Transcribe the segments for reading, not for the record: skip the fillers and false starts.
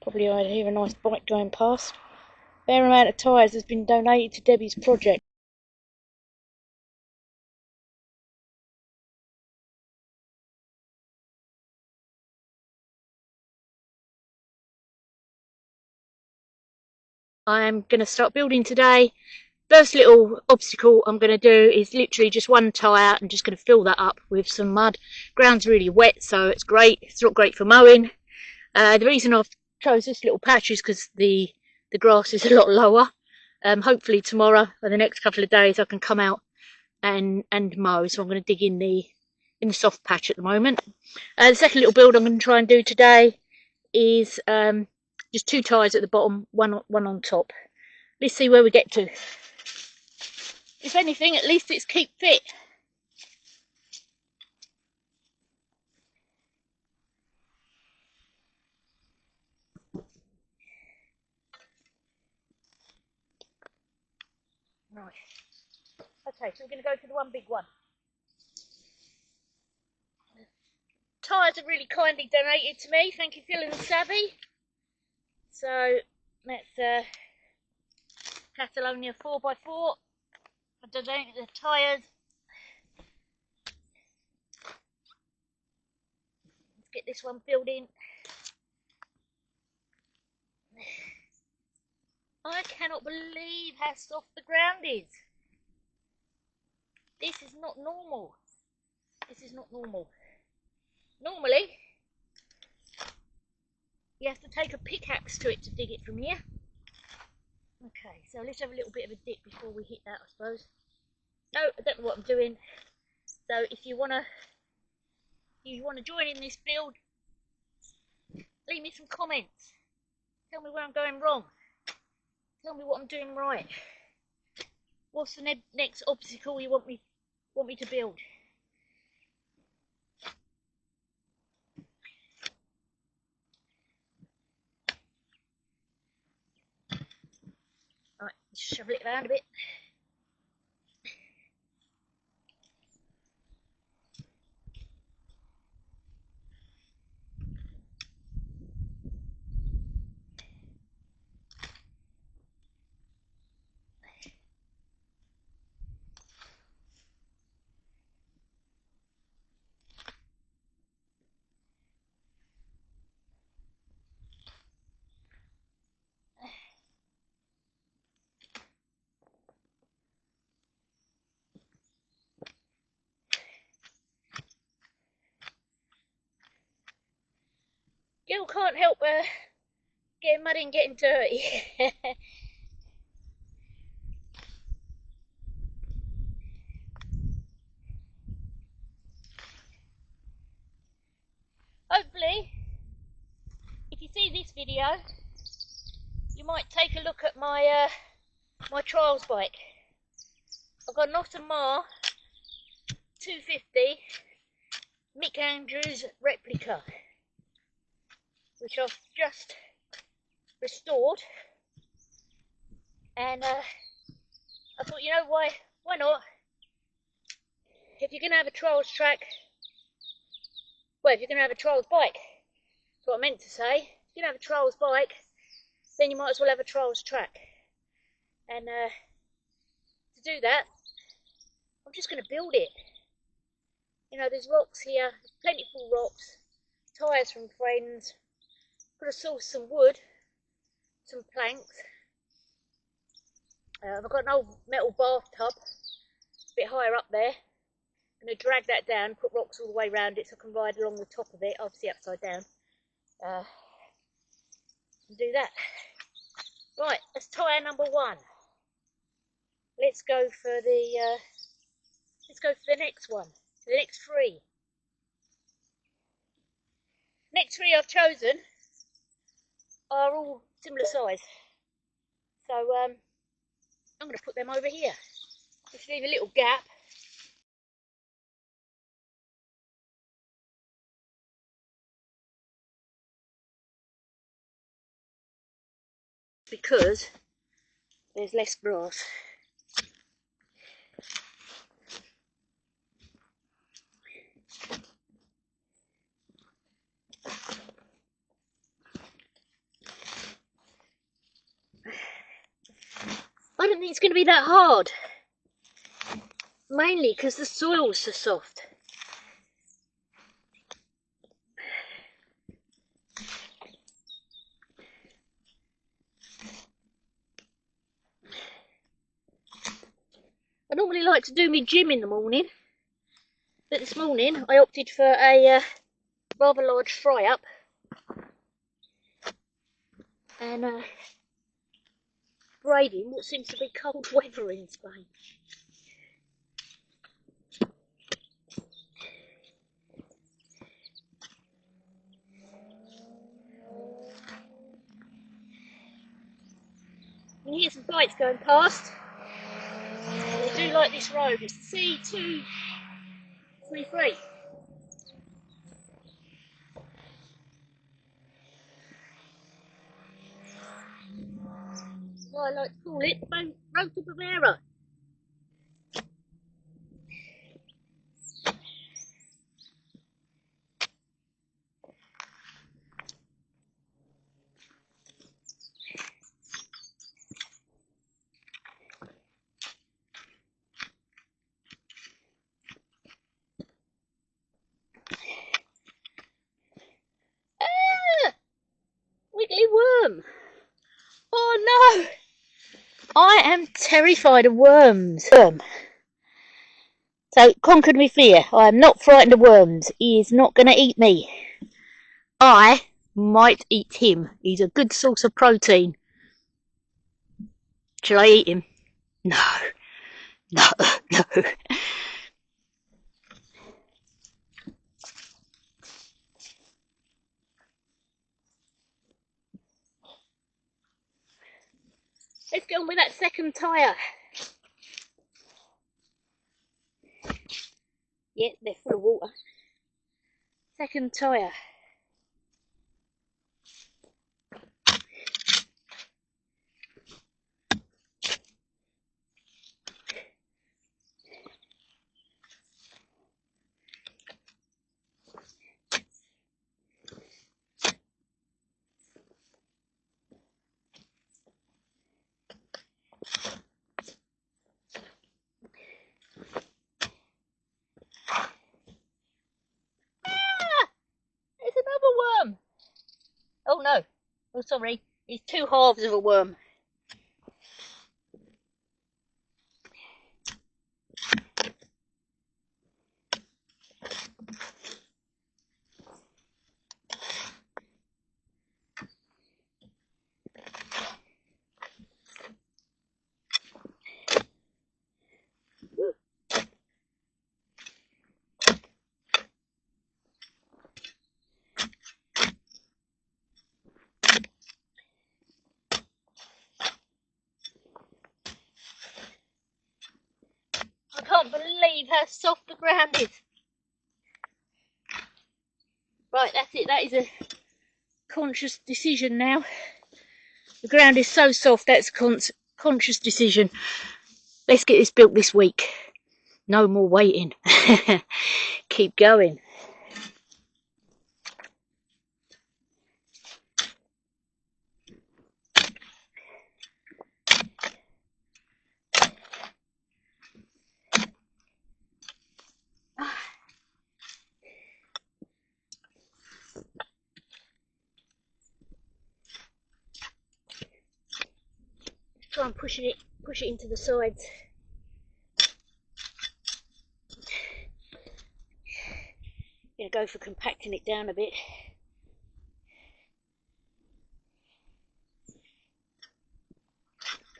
Probably I hear a nice bike going past. Fair amount of tyres has been donated to Debbie's project. I'm going to start building today. First little obstacle I'm going to do is literally just one tyre. I'm just going to fill that up with some mud. Ground's really wet, so it's great. It's not great for mowing. The reason I've chose this little patch is because the grass is a lot lower. Hopefully tomorrow or the next couple of days I can come out and mow. So I'm going to dig in the soft patch at the moment. The second little build I'm going to try and do today is just two tyres at the bottom, one on top. Let's see where we get to. If anything, at least it's keep fit. Right. Okay, so we're going to go to the one big one. Tyres are really kindly donated to me. Thank you, Phil and Savvy. So that's Catalonia 4x4. I donated the tyres. Let's get this one filled in. I cannot believe how soft the ground is. This is not normal. This is not normal. Normally, you have to take a pickaxe to it to dig it from here. Okay, so let's have a little bit of a dip before we hit that, I suppose. No, I don't know what I'm doing. So if you wanna join in this build, leave me some comments. Tell me where I'm going wrong. Tell me what I'm doing right. What's the next obstacle you want me to build? Right, shovel it around a bit. Gil can't help getting muddy and getting dirty. Hopefully, if you see this video, you might take a look at my my trials bike. I've got an Ottomar 250 Mick Andrews replica, which I've just restored, and I thought, you know, why not? If you're going to have a trials track, well, if you're going to have a trials bike, that's what I meant to say. If you're going to have a trials bike, then you might as well have a trials track. And to do that, I'm just going to build it. You know, there's rocks here, there's plentiful rocks, tyres from friends. Got to source some wood, some planks. I've got an old metal bathtub, a bit higher up there. I'm going to drag that down, put rocks all the way around it so I can ride along the top of it, obviously upside down. And do that. Right, that's tyre number one. let's go for the next one. The next three. Next three I've chosen are all similar size. So I'm going to put them over here. Just leave a little gap. Because there's less grass. I don't think it's going to be that hard. Mainly because the soil's so soft. I normally like to do my gym in the morning, but this morning I opted for a rather large fry up and braving what seems to be cold weather in Spain. You can hear some bikes going past. I do like this road. It's C233. Well, I like to call it Road to Bavera. Ah! Wiggly worm. Oh no! I am terrified of worms. So, conquered me fear. I am not frightened of worms. He is not going to eat me. I might eat him. He's a good source of protein. Shall I eat him? No. No, no. Let's get on with that second tyre. Yeah, they're full of water. Second tyre. It's another worm. Oh no. Oh sorry. It's two halves of a worm. I can't believe how soft the ground is. Right, that's it. That is a conscious decision now. The ground is so soft, that's a conscious decision. Let's get this built this week. No more waiting. Keep going. Try and push it into the sides. Gonna go for compacting it down a bit.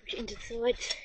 Push it into the sides.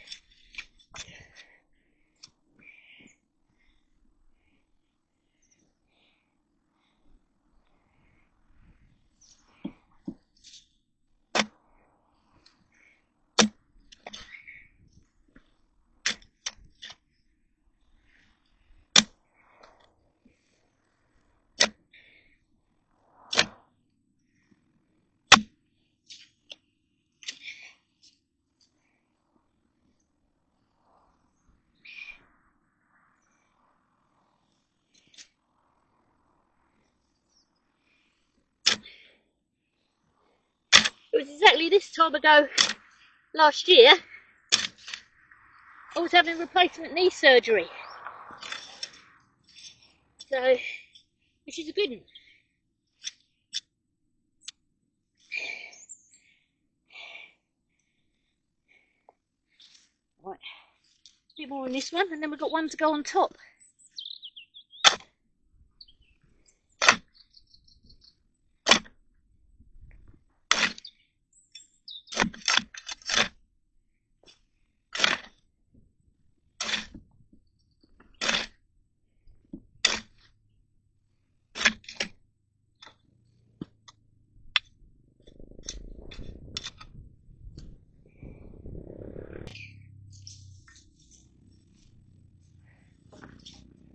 was exactly this time ago last year I was having replacement knee surgery. So, which is a good one. Right, a bit more on this one, and then we've got one to go on top.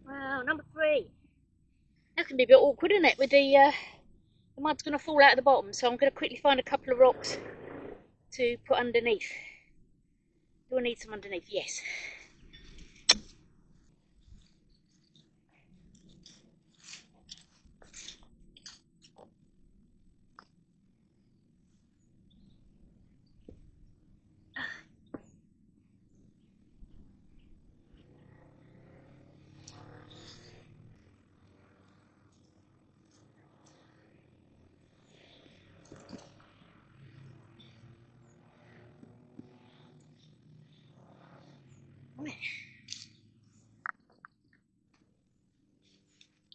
Wow, number 3. That's going to be a bit awkward, isn't it, with the mud's going to fall out of the bottom, so I'm going to quickly find a couple of rocks to put underneath. Do I need some underneath? Yes.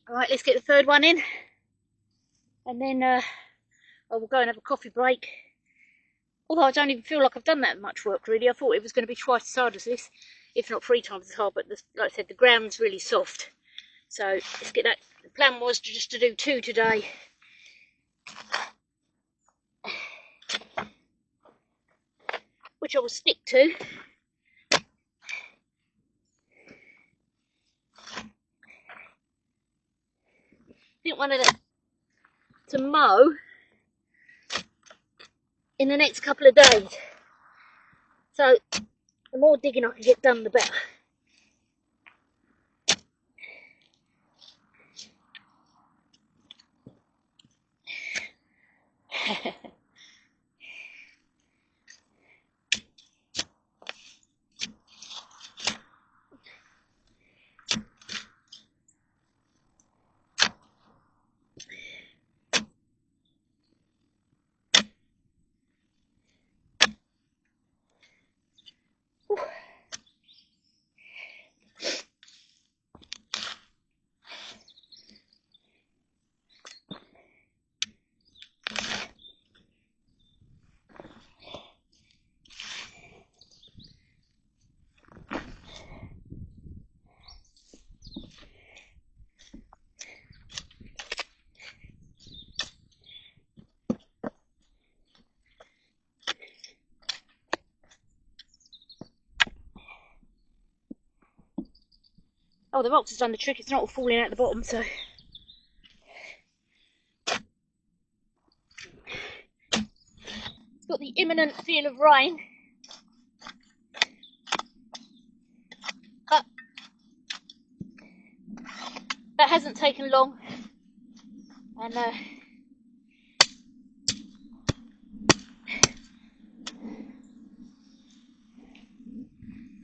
Alright, let's get the third one in, and then I will go and have a coffee break. Although I don't even feel like I've done that much work really. I thought it was going to be twice as hard as this, if not 3 times as hard, but like I said, the ground's really soft. So let's get that. The plan was just to do 2 today. Which I will stick to. I think one of them to mow in the next couple of days. So the more digging I can get done, the better. Oh, the rocks has done the trick. It's not all falling out the bottom, so. It's got the imminent feel of rain. But that hasn't taken long. And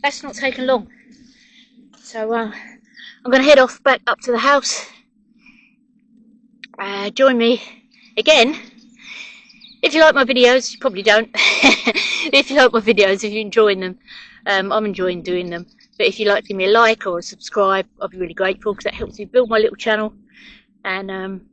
that's not taken long. So I'm going to head off back up to the house. Join me again. If you like my videos, you probably don't. If you like my videos, if you're enjoying them, I'm enjoying doing them. But if you'd like to give me a like or a subscribe, I'd be really grateful, because that helps me build my little channel. And